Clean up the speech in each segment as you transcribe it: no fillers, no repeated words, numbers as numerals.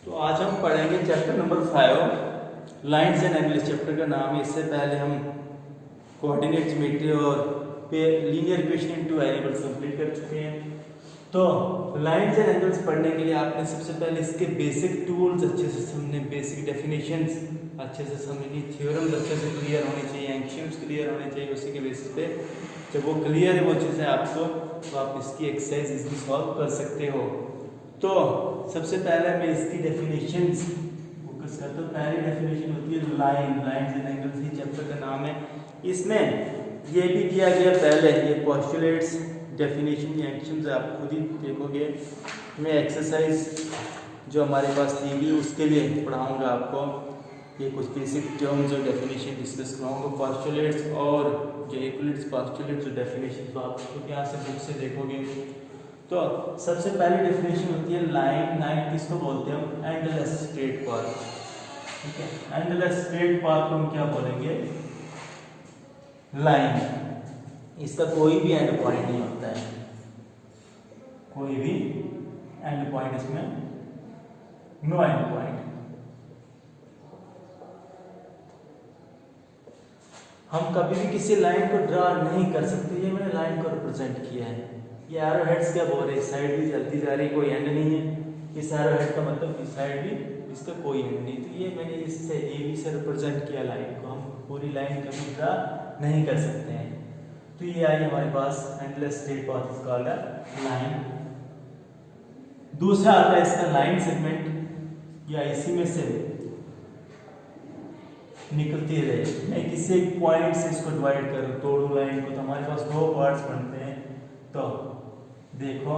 तो आज हम पढ़ेंगे chapter number 5 lines and angles. Chapter का नाम है। इससे पहले हम कोऑर्डिनेट ज्योमेट्री और linear equation in two variables complete कर चुके हैं। तो लाइन्स एंड एंगल्स पढ़ने के लिए आपने सबसे पहले इसके बेसिक टूल्स अच्छे से समझने, बेसिक डेफिनेशंस अच्छे से समझनी, थ्योरम्स अच्छे से क्लियर होने चाहिए, एक्सियम्स क्लियर होने चाहिए। उसी के बेसिस पे जब वो क्लियर है वो चीज़ें आपको, तो आप इसकी एक्सरसाइज इजीली सॉल्व कर सकते हो। तो सबसे पहले मैं इसकी डेफिनेशंस फोकस करता हूँ। पहली डेफिनेशन होती है lines and angles, he chapter का नाम है। इसमें ये भी किया गया पहले, ये पोस्टुलेट्स, डेफिनेशन, ये एक्शंस आप खुद ही देखोगे। मैं एक्सरसाइज जो हमारे पास दी गई उसके लिए पढ़ाऊँगा आपको। ये कुछ बेसिक टर्म्स और डेफिनेशन डिस्कस कराऊँगा। पोस्टुलेट्स और जो इक्विलेट्स, पोस्टुलेट्स और डेफिनेशन, तो आप खुद यहाँ से बुक से देखोगे। तो सबसे पहली डेफिनेशन होती है लाइन किसको बोलते हैं हम? Endless straight path. ठीक है, एंडलेस स्ट्रेट पाथ को हम क्या बोलेंगे? लाइन। इसका कोई भी एंड पॉइंट नहीं होता है, कोई भी एंड पॉइंट इसमें नो एंड पॉइंट। हम कभी भी किसी लाइन को ड्रा नहीं कर सकते। ये मैंने लाइन को रिप्रेजेंट किया है। ये एरो हेड्स क्या बोल रहे हैं? इस साइड भी चलती जा रही, कोई एंड नहीं है। इस एरो हेड का मतलब इस साइड भी, इसका कोई एंड नहीं। तो ये मैंने इससे ए बी से रिप्रेजेंट किया लाइन को। हम पूरी लाइन कभी ड्रा नहीं कर सकते हैं। तो ये आई हमारे पास endless straight path is called a line. दूसरा आता है इसका लाइन सेगमेंट, या इसी में से निकलती रहे। मैं किसी एक पॉइंट से इसको डिवाइड करूँ, तोड़ू लाइन को, तो हमारे पास दो पार्ट्स बनते हैं। तो देखो,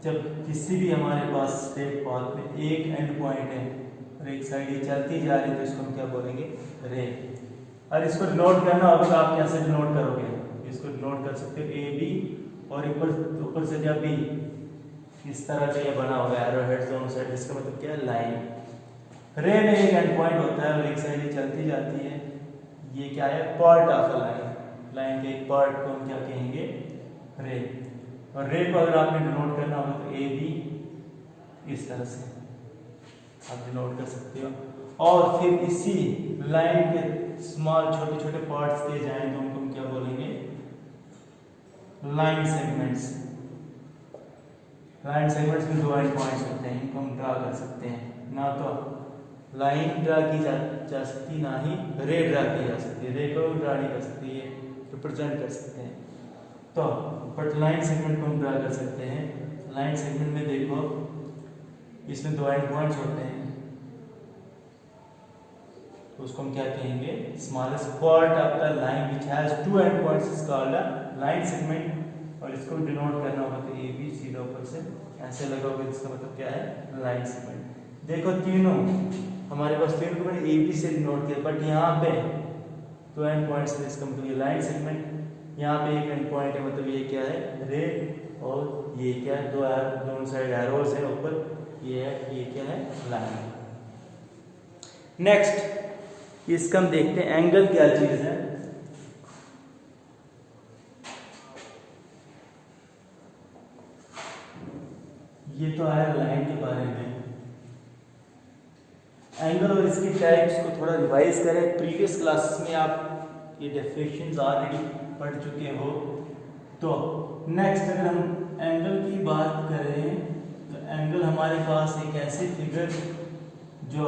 जब किसी भी हमारे पास स्ट्रेट पाथ में एक एंड पॉइंट है और एक साइड ये चलती जा रही है, तो इसको हम क्या बोलेंगे? रे। और इसको नोट करना होगा तो आप यहाँ से नोट करोगे, इसको नोट कर सकते हो ए बी, और ऊपर से जब भी इस तरह से ये बना होगा एरो हेड्स दोनों साइड, इसका मतलब क्या है? लाइन। रे में एक एंड पॉइंट होता है और एक साइड ये चलती जाती है। ये क्या है? Part of a line. Line के एक पार्ट को हम क्या कहेंगे? रे। और रे को अगर आपने डिनोट करना होगा तो ए बी, इस तरह से आप डिनोट कर सकते हो। और फिर इसी लाइन के स्मॉल छोटे छोटे पार्ट्स दिए जाएं तो उनको हम क्या बोलेंगे? Line segments. लाइन सेगमेंट्स में दो एंड पॉइंट्स होते हैं, इनको हम ड्रा कर सकते हैं। ना तो लाइन ड्रा की जा सकती, ना ही रे ड्रा की जा सकती है। रे को ड्रा नहीं कर सकती, ये रिप्रेजेंट कर सकते हैं। तो बट लाइन सेगमेंट को हम ड्रा कर सकते हैं। लाइन सेगमेंट में देखो, इसमें दो एंड पॉइंट्स होते हैं, तो उसको हम क्या कहेंगे? Smallest part of the line which has two end points is called a line segment. और इसको डिनोट करना होगा तो ए बी, सीधा ऊपर से ऐसे लगाओगे, इसका मतलब क्या है? Line segment. देखो तीनों हमारे पास, तीनों को मैंने ए बी से डिनोट किया, बट यहाँ पे दो एंड पॉइंट्स है, इसका मतलब ये लाइन सेगमेंट। यहाँ पे एक एंड पॉइंट है, मतलब ये क्या है? रे। और ये क्या है? दोनों साइड एरोज है ऊपर, ये है, ये क्या है? लाइन। नेक्स्ट इसका हम देखते हैं एंगल क्या चीज है। ये तो आया लाइन के बारे में। एंगल और इसकी टाइप्स को थोड़ा रिवाइज करें। प्रीवियस क्लासेस में आप ये डेफिनेशंस ऑलरेडी पढ़ चुके हो। तो नेक्स्ट अगर हम एंगल की बात करें, तो एंगल हमारे पास एक ऐसी फिगर जो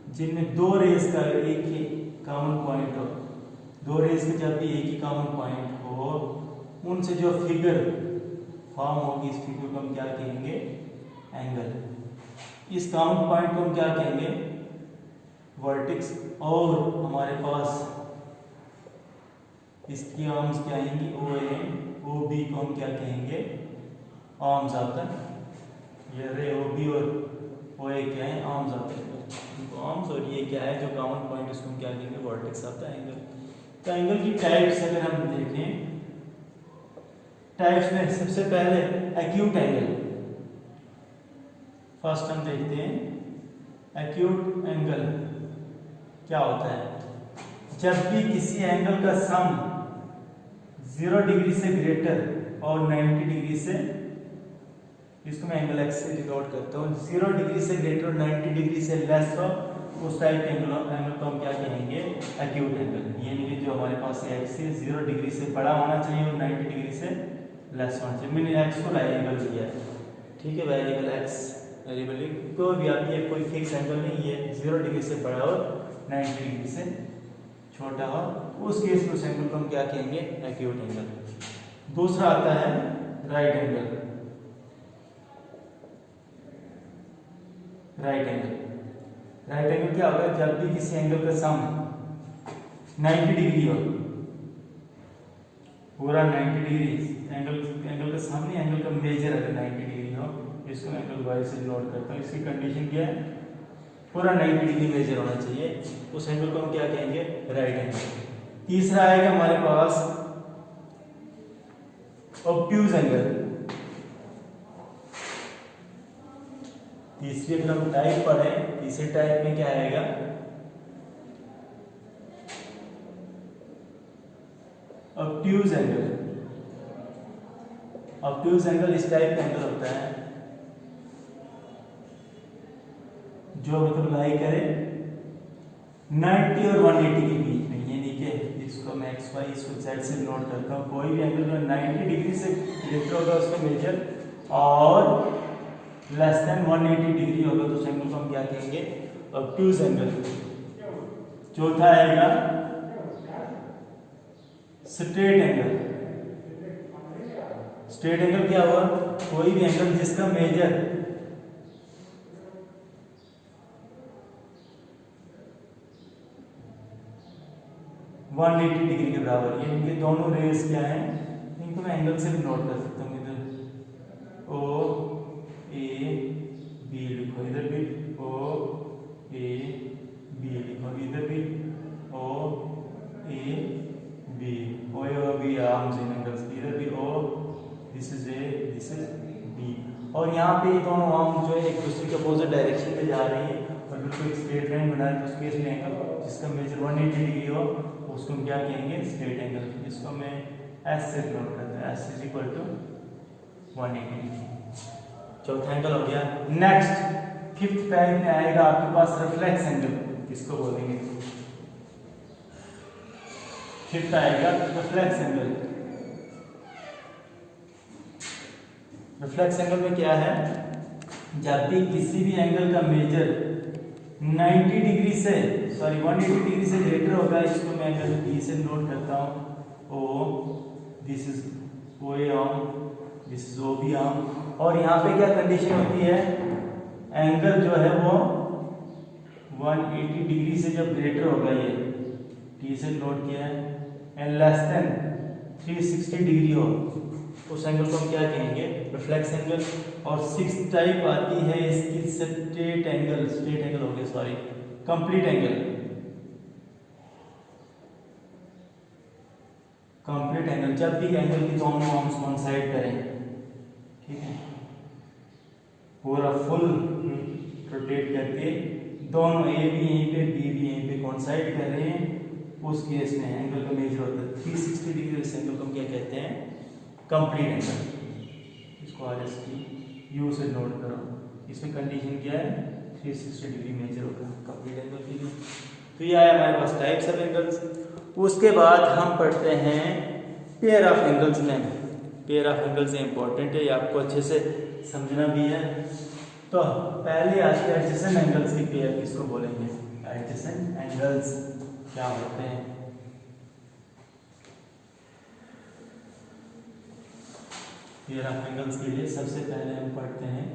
जिनमें दो रेस का एक ही कॉमन पॉइंट हो, दो रेस के जब भी एक ही कॉमन पॉइंट हो, उनसे जो फिगर फॉर्म होगी, इस फिगर को हम क्या कहेंगे? एंगल। इस कॉमन पॉइंट को हम क्या कहेंगे? वर्टेक्स। और हमारे पास इसकी आर्म्स क्या आएंगी? ओ ए, ओ बी को हम क्या कहेंगे? आर्म्स ऑफ द, ये रे ओ बी और ओ ए क्या है? Arms of the arms. और ये क्या है जो कॉमन पॉइंट, इसको हम क्या कहेंगे? Vertex of the angle. तो एंगल की टाइप्स अगर हम देखें, टाइप्स में सबसे पहले एक्यूट एंगल। फर्स्ट हम देखते हैं एक्यूट एंगल क्या होता है। जब भी किसी एंगल का सम 0 डिग्री से ग्रेटर और 90 डिग्री से इसको मैं एंगल एक्स से डिनोट करता हूँ। 0 डिग्री से ग्रेटर और 90 डिग्री से लेस हो उस टाइप के एंगल को हम क्या कहेंगे, एक्यूट एंगल। यानी कि जो हमारे पास एक्स है 0 डिग्री से बड़ा होना चाहिए और 90 डिग्री से लेस होना चाहिए। मैंने एक्स को वेरिएबल लिया है, ठीक है, वेरिएबल एक्स वेरिएबल कोई भी आप, ये कोई फिक्स एंगल नहीं है, 0 डिग्री से बड़ा और 90 डिग्री से छोटा हो उस केस में उस एंगल को हम क्या कहेंगे, एक्यूट एंगल। दूसरा आता है राइट एंगल। राइट एंगल क्या होगा, जब भी किसी एंगल का सम 90 डिग्री हो, पूरा 90 डिग्री एंगल का सम नहीं, एंगल का मेजर अगर 90 डिग्री हो, इसको मैं एंगल वाई से नोट करता हूँ। इसकी कंडीशन क्या है, पूरा 90 डिग्री मेजर होना चाहिए, उस एंगल को हम क्या कहेंगे, राइट एंगल। तीसरा आएगा हमारे पास ऑब्ट्यूज एंगल। तीसरी अगर हम टाइप पढ़े, तीसरे टाइप में क्या आएगा, ऑब्ट्यूज एंगल। ऑब्ट्यूज एंगल इस टाइप का एंगल होता है जो मतलब लाई करे 90 और 180 के बीच में, यानी कि इसको मैं एक्स वाई इसको जेड से नोट करता हूँ। कोई भी एंगल जो 90 डिग्री से ग्रेटर होगा उसका मेजर और लेस देन 180 डिग्री होगा तो उस एंगल को हम क्या कहेंगे, ऑब्ट्यूज एंगल। चौथा आएगा स्ट्रेट एंगल। स्ट्रेट एंगल क्या हुआ, कोई भी एंगल जिसका मेजर 180 डिग्री के बराबर, ये इनके दोनों रेस क्या हैं, इनको मैं एंगल से भी नोट कर सकता हूँ। इधर ओ ए बी लिखो, इधर भी ओ ए बी लिखो, इधर भी O A B, O A B arms in angles, इधर भी O, this is A, this is B. और यहाँ पे ये दोनों आर्म जो है एक दूसरे के अपोजिट डायरेक्शन में जा रही है और बिल्कुल एक स्ट्रेट लाइन बनाए, तो उस केस में एंगल जिसका मेजर 180 डिग्री हो उसको हम क्या कहेंगे, स्ट्रेट एंगल। इसको मैं एस से नोट करता हूँ, S is equal to 180 degree. चौथा एंगल हो गया। नेक्स्ट फिफ्थ टाइप में आएगा आपके पास रिफ्लेक्स एंगल, किसको बोलेंगे, फिफ्थ आएगा रिफ्लेक्स एंगल। रिफ्लेक्स एंगल में क्या है, जब भी किसी भी एंगल का मेजर 90 डिग्री से 180 डिग्री से ग्रेटर होगा, इसको मैं एंगल बी से नोट करता हूँ। O, this is O A arm, this is O B arm. और यहाँ पे क्या कंडीशन होती है, एंगल जो है वो 180 डिग्री से जब ग्रेटर होगा, ये टी से नोट किया है, एंड लेस देन 360 डिग्री हो उस एंगल को हम क्या कहेंगे, रिफ्लेक्स एंगल। और सिक्स्थ टाइप आती है इसकी स्ट्रेट एंगल, स्ट्रेट एंगल हो गया sorry, complete angle. Complete angle जब भी एंगल की दोनों आर्म्स कोइंसाइड करें, ठीक है, पूरा फुल रोटेट करके दोनों ए भी यहीं पे बी भी यहीं पे कोइंसाइड कर रहे हैं, उस केस में एंगल का मेजर होता है 360 डिग्री। इस एंगल को हम क्या कहते हैं, कंप्लीट एंगल। इसको आर एस की यू से नोट करो, इसमें कंडीशन क्या है, 360 डिग्री मेजर होगा कंप्लीट एंगल के लिए। तो ये आया हमारे पास टाइप्स ऑफ एंगल्स। उसके बाद हम पढ़ते हैं पेयर ऑफ एंगल्स में। पेयर ऑफ एंगल्स इंपॉर्टेंट है, ये आपको अच्छे से समझना भी है। तो पहले आते हैं एडजेसेंट एंगल्स की पेयर, किसको बोलेंगे, एडजेसेंट एंगल्स क्या होते हैं। पेयर ऑफ एंगल्स के लिए सबसे पहले हम पढ़ते हैं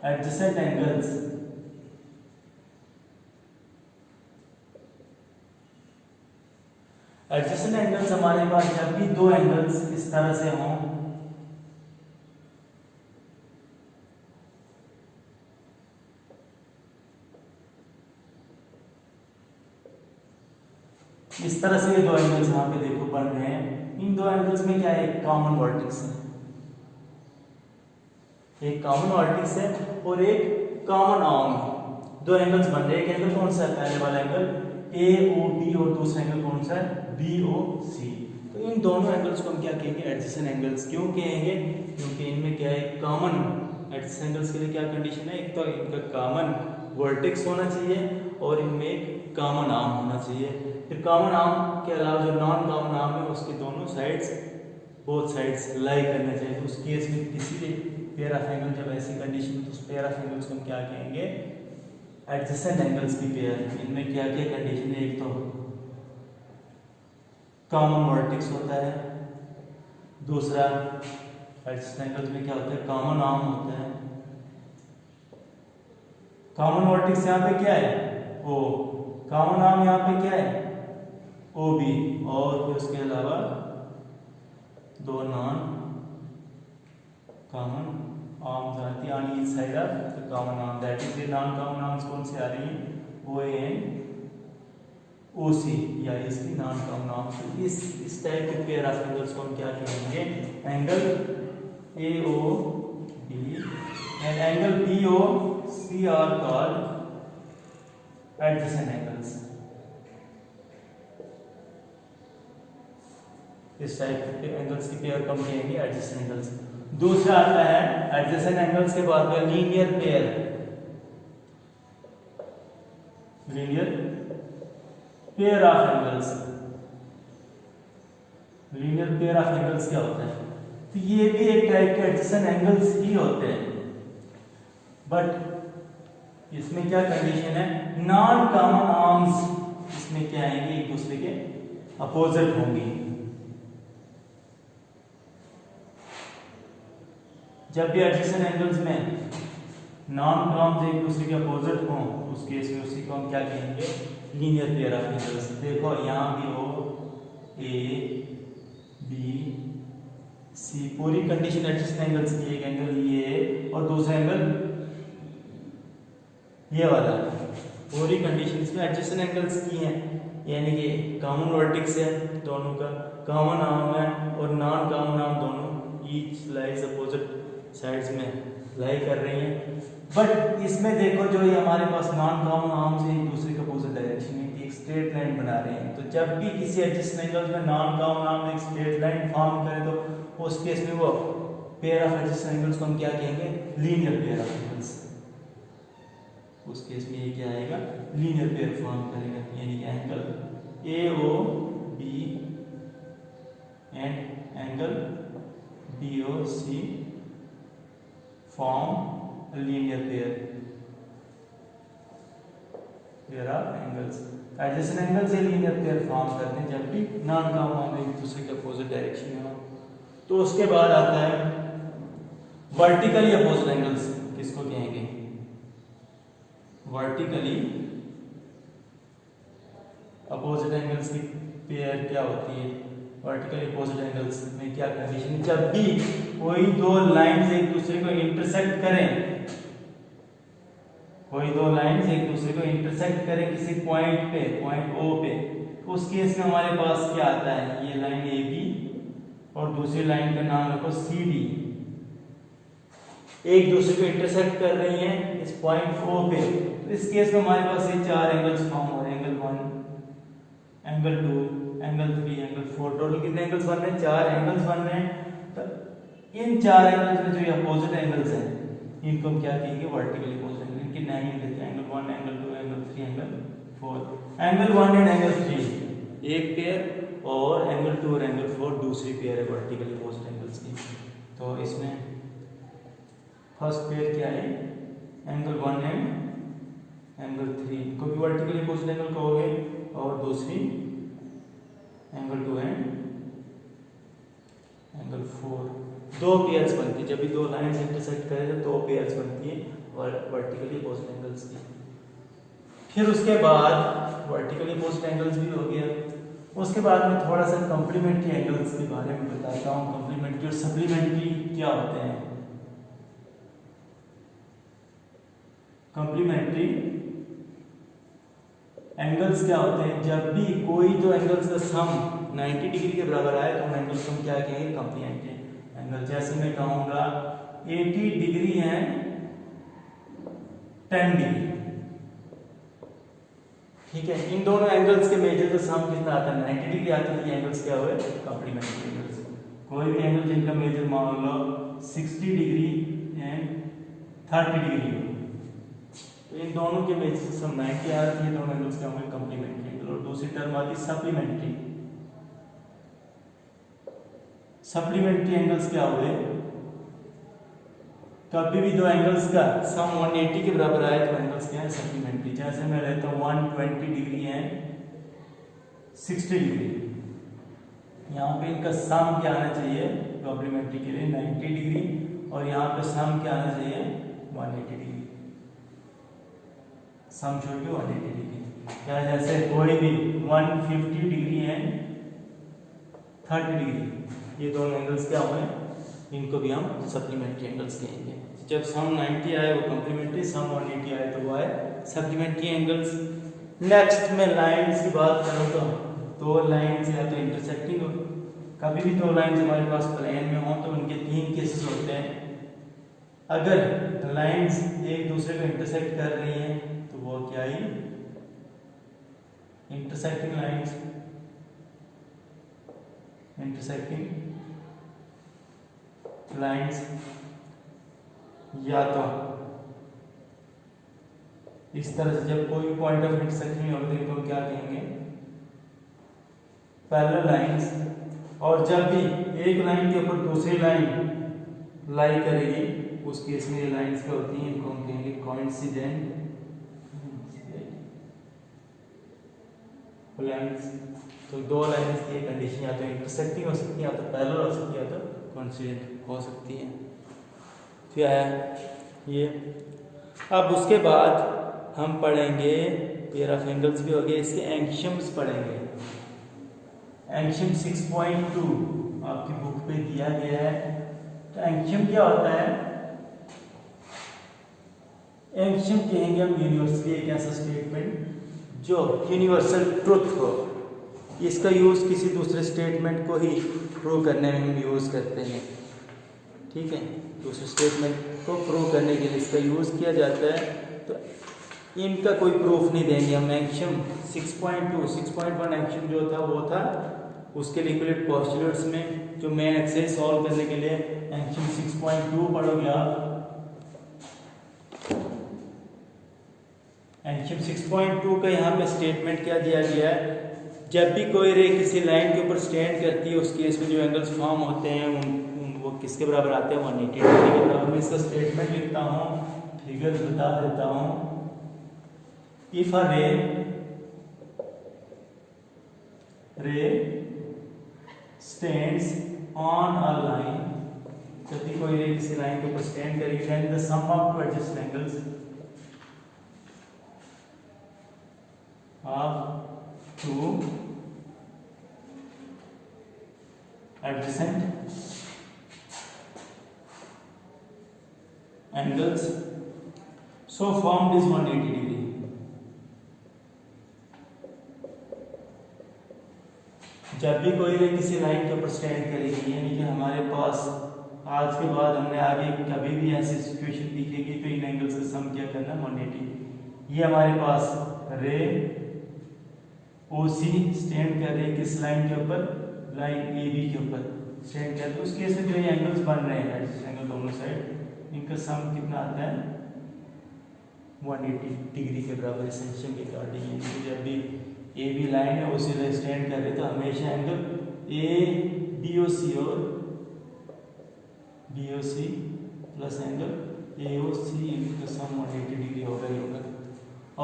एडजेसेंट एंगल्स। एडजेसेंट एंगल्स हमारे पास जब भी दो एंगल्स इस तरह से हों, इस तरह से ये दो एंगल्स यहाँ पे देखो बन रहे हैं। इन दो एंगल्स में क्या है, एक कॉमन वर्टेक्स है, एक कॉमन वर्टेक्स है और एक कॉमन आर्म है। दो एंगल्स बन रहे हैं, एक एंगल कौन सा है, पहले वाला एंगल ए ओ बी और दूसरा एंगल कौन सा है, बी ओ सी। तो इन दोनों एंगल्स को हम क्या कहेंगे, एडजेसेंट एंगल्स। क्यों कहेंगे, क्योंकि इनमें क्या है, कॉमन एडजेसेंट एंगल्स के लिए क्या कंडीशन है, एक तो इनका कॉमन वर्टेक्स होना चाहिए और इनमें एक कॉमन आर्म होना चाहिए। फिर कॉमन आर्म के अलावा जो नॉन कॉमन आर्म है उसके दोनों साइड्स, बोथ साइड्स लाई करना चाहिए। तो उस केस में किसी भी पेयर ऑफ एंगल, जब ऐसी कंडीशन में, तो उस पेयर ऑफ एंगल्स को हम क्या कहेंगे, एडजेसेंट एंगल्स की पेयर। इनमें क्या क्या कंडीशन है, एक तो कॉमन वर्टेक्स होता है, दूसरा एडजेसेंट एंगल्स में क्या होता है, कॉमन आर्म होता है। कॉमन वर्टेक्स यहाँ पे क्या है, ओ, कॉमन आर्म यहाँ पे क्या है, ओ बी, और फिर उसके अलावा दो नॉन कॉमन आर्म्स आती है on each side of the common arm, that is the non common arms कौन सी आ रही हैं, ओ एंड ओ सी, या इसकी नॉन कॉमन आर्म्स। तो इस टाइप के पेयर ऑफ एंगल्स को हम क्या कहेंगे, angle A O B and angle B O C are called adjacent angles. इस टाइप के एंगल्स की पेयर को हम कहेंगे एडजेसेंट एंगल्स। दूसरा आता है एडजेसेंट एंगल्स के बाद में linear pair. Linear pair of angles, linear pair of angles क्या होता है, तो ये भी एक टाइप के एडजेसेंट एंगल्स ही होते हैं, बट इसमें क्या कंडीशन है, नॉन कॉमन आर्म्स इसमें क्या आएंगे, एक दूसरे के अपोजिट होंगी। जब भी एडजेसेंट एंगल्स में नॉन कॉमन एक दूसरे के अपोजिट हों, उस केस में उसी को हम क्या कहेंगे, लीनियर पेयर ऑफ एंगल्स। देखो यहाँ भी हो ए बी सी, पूरी कंडीशन एडजेसेंट एंगल्स की, एक एंगल ये और दूसरा एंगल ये वाला, पूरी कंडीशंस में एडजेसेंट एंगल्स की हैं, यानी कि कॉमन वर्टेक्स है दोनों का, कॉमन आर्म है और नॉन कॉमन आर्म, दोनों ईच लाइज अपोजिट साइड्स में लाई कर रही हैं। बट इसमें देखो जो ये हमारे पास नॉन कॉमन आर्म्स एक दूसरे के अपोजिट डायरेक्शन में एक स्ट्रेट लाइन बना रहे हैं, तो जब भी किसी एडजेसेंट एंगल्स में नॉन कॉमन आर्म एक स्ट्रेट लाइन फॉर्म करे, तो उस केस में वो पेयर ऑफ एडजेसेंट एंगल्स को हम क्या कहेंगे, लीनियर पेयर ऑफ एंगल्स। उस केस में ये क्या आएगा, लीनियर पेयर फॉर्म करेगा, यानी कि angle A O B and angle B O C form linear pair of angles. Adjacent angle से लीनियर पेयर फॉर्म करते हैं जब भी नॉन कॉमन एक दूसरे के अपोजिट डायरेक्शन में हो। तो उसके बाद आता है वर्टिकली अपोजिट एंगल्स, किसको कहेंगे, वर्टिकली अपोजिट एंगल्स की पेयर क्या होती है, वर्टिकली अपोजिट एंगल्स में क्या कंडीशन, जब भी कोई दो लाइंस एक दूसरे को इंटरसेक्ट करें, कोई दो लाइंस एक दूसरे को इंटरसेक्ट करें किसी पॉइंट पे, पॉइंट ओ पे, तो उस केस में हमारे पास क्या आता है, ये लाइन ए बी और दूसरी लाइन का नाम रखो सी डी, एक दूसरे को इंटरसेक्ट कर रही हैं इस पॉइंट ओ पे। तो इस केस में हमारे पास ये चार एंगल्स फॉर्म हो रहे हैं, angle 1, angle 2, angle 3, angle 4, total कितने एंगल्स बन रहे हैं, चार एंगल्स बन रहे हैं। तो इन चार एंगल्स में जो ये अपोजिट एंगल्स हैं, इनको हम क्या कहेंगे, वर्टिकली अपोजिट एंगल। इनके नाम लेते हैं, angle 1, angle 2, angle 3, angle 4। Angle 1 and angle 3 एक पेयर और एंगल 2 और एंगल 4 दूसरी पेयर है वर्टिकली अपोजिट एंगल्स की। तो इसमें फर्स्ट पेयर क्या है, एंगल 1 एंड एंगल 3 को भी वर्टिकली अपोजिट एंगल कहोगे, और दूसरी एंगल 2 एंड एंगल 4, दो पेयर्स बनती है। जब भी दो लाइंस इंटरसेक्ट करें तो दो पेयर्स बनती है और वर्टिकली अपोजिट एंगल्स की। फिर उसके बाद वर्टिकली अपोजिट एंगल्स भी हो गया, उसके बाद में थोड़ा सा कॉम्प्लीमेंट्री एंगल्स के बारे में बताता हूँ। कॉम्प्लीमेंट्री और सप्लीमेंट्री क्या होते हैं। कॉम्प्लीमेंट्री एंगल्स क्या होते हैं, जब भी कोई दो एंगल्स का सम 90 डिग्री के बराबर आए तो उन एंगल्स को हम क्या कहेंगे, कॉम्प्लीमेंट्री एंगल। जैसे मैं कहूँगा 80 डिग्री है 10 डिग्री, ठीक है, इन दोनों एंगल्स के मेजर का सम कितना आता है 90 डिग्री आता है। ये एंगल्स क्या हुए कॉम्प्लीमेंट्री एंगल्स। कोई भी एंगल जिनका मेजर मान लो 60 डिग्री एंड 30 डिग्री हो, तो इन दोनों के मेजर से सम 90 आ रही है। दोनों एंगल्स क्या होंगे कॉम्प्लीमेंट्री एंगल। और दूसरी टर्म आती है सप्लीमेंट्री। सप्लीमेंट्री एंगल्स क्या हुए, कभी भी दो एंगल्स का सम 180 के बराबर आए तो एंगल्स क्या है सप्लीमेंट्री। जैसे मैं लेता हूँ 120 डिग्री एंड 60 डिग्री, यहाँ पे इनका सम क्या आना चाहिए कॉम्प्लीमेंट्री के लिए 90 डिग्री, और यहाँ पे सम क्या आना चाहिए 180 डिग्री। सम छोड़ के 180 डिग्री। क्या जैसे कोई भी 150 डिग्री एंड 30 डिग्री, ये दोनों एंगल्स क्या हुए, इनको भी हम सप्लीमेंट्री एंगल्स कहेंगे। जब सम 90 आए वो कॉम्प्लीमेंट्री, सम 180 आए तो वो आए सप्लीमेंट्री एंगल्स। नेक्स्ट में लाइंस की बात करूँ तो दो लाइंस या तो इंटरसेक्टिंग हो, कभी भी दो लाइंस हमारे पास प्लेन में हो तो उनके तीन केसेस होते हैं। अगर लाइंस एक दूसरे को इंटरसेक्ट कर रही हैं तो वो क्या ही इंटरसेक्टिंग लाइंस। इंटरसेक्टिंग लाइंस या तो इस तरह से जब कोई पॉइंट ऑफ इंटरसेक्शन होते हैं तो क्या कहेंगे पैरेलल लाइंस। और जब भी एक लाइन के ऊपर दूसरी लाइन लाई करेगी उस केस में ये लाइंस क्या होती हैं, इनको हम कहेंगे कोइंसिडेंट लाइंस। तो दो लाइंस की कंडीशन या तो इंटरसेक्टिंग हो सकती है, या तो पैरेलल हो सकती है, या तो कोइंसिडेंट हो सकती है। क्या है ये। अब उसके बाद हम पढ़ेंगे पेयर ऑफ एंगल्स भी हो गए, इसके एंगशम्स पढ़ेंगे। एंगशम 6.2 आपकी बुक पे दिया गया है। तो एंगशम क्या होता है, एंगशम कहेंगे हम यूनिवर्सली एक ऐसा स्टेटमेंट जो यूनिवर्सल ट्रुथ हो। इसका यूज किसी दूसरे स्टेटमेंट को ही प्रूव करने में हम यूज करते हैं। ठीक है, दूसरे स्टेटमेंट को प्रूव करने के लिए इसका यूज किया जाता है। तो इनका कोई प्रूफ नहीं देंगे हम। एंगशम 6.1 एंगशम जो था वो था उसके लिक्विड पोस्टुलेट्स में, जो मेन एक्सरसाइज सॉल्व करने के लिए एंगशम 6.2 पढ़ोगे आप। एंगशम 6.2 का यहाँ पे स्टेटमेंट क्या दिया गया है, जब भी कोई रे किसी लाइन के ऊपर स्टैंड करती है उस केस में जो एंगल्स फॉर्म होते हैं वो किसके बराबर आते हैं 180 डिग्री के बराबर। मैं इसका स्टेटमेंट लिखता हूँ, फिगर बता देता हूँ। इफ अ रे स्टैंड्स ऑन अ लाइन, जब भी कोई रे किसी लाइन के ऊपर स्टैंड करेगी, then the sum of two adjacent angles of two adjacent angles so formed is 180 degree. जब भी कोई रे किसी लाइन के ऊपर स्टैंड करेगी, यानी कि हमारे पास आज के बाद हमने आगे कभी भी ऐसी सिचुएशन दिखेगी तो इन एंगल्स का सम क्या करना 180। ये हमारे पास रे OC स्टैंड कर रही है किस लाइन के ऊपर, लाइन AB के ऊपर स्टैंड कर रही है। उस केस में जो ये एंगल्स बन रहे हैं एंगल दोनों साइड, इनका सम कितना आता है 180 डिग्री के बराबर। एसेंशियल के अकॉर्डिंग जब भी AB लाइन है OC लाइन स्टैंड कर रहे तो हमेशा एंगल ABOC और BOC प्लस एंगल AOC इनका सम 180 डिग्री होगा ही होगा।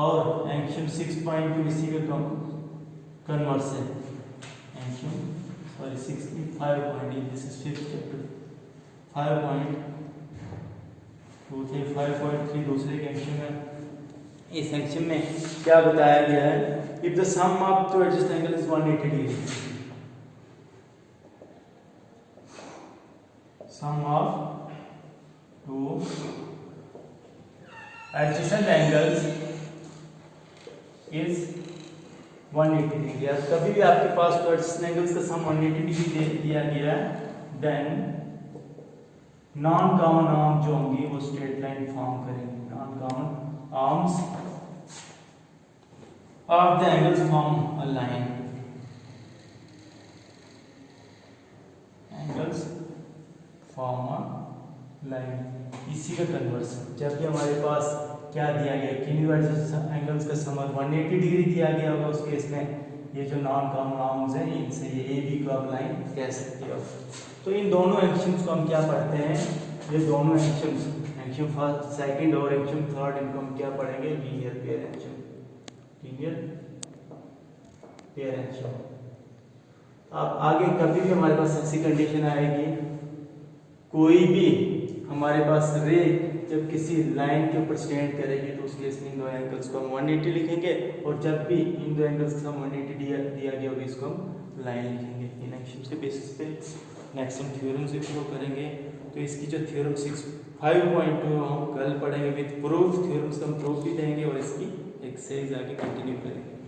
और एंगशम 6.2 इसी का कन्वर्स है। एंगशम 65 दिस इज 5th चैप्टर 5.3 दूसरे के एंगशम है। इस एंगशम में क्या बताया गया है, if the sum of two adjacent angle is 180 degree, sum of two adjacent angles is 180 degree. कभी भी आपके पास तो एडजेसेंट एंगल्स का सम 180 डिग्री दे दिया गया, देन नॉन कॉमन आर्म जो होंगी वो स्ट्रेट लाइन फॉर्म करेंगे। Non common arms of the angles form a line, angles form a line, इसी का कन्वर्सन। जब भी हमारे पास क्या दिया गया कि एंगल्स का सम 180 डिग्री दिया गया होगा, उस केस में ये जो नॉन कॉमन हैं इनसे ये ए बी को आप लाइन कह सकते हो। तो इन दोनों एक्शंस को हम क्या पढ़ते हैं, ये दोनों एक्शंस, एक्शन फर्स्ट सेकंड और एक्शन थर्ड, इनको हम क्या पढ़ेंगे, linear pair action, linear pair action. अब आगे कभी भी हमारे पास ऐसी कंडीशन आएगी, कोई भी हमारे पास रे जब किसी लाइन के ऊपर स्टैंड करेगी तो उस केस में इन दो एंगल्स को हम 180 लिखेंगे, और जब भी इन दो एंगल्स का हम 180 दिया गया होगा इसको हम लाइन लिखेंगे। इन एक्शन के बेसिस पे नेक्स्ट हम थ्योरम से शुरू करेंगे। तो इसकी जो थ्योरम 5.2 हम कल पढ़ेंगे विद प्रूफ, थ्योरम्स का हम प्रूफ भी देंगे और इसकी एक्सरसाइज आगे कंटिन्यू करेंगे।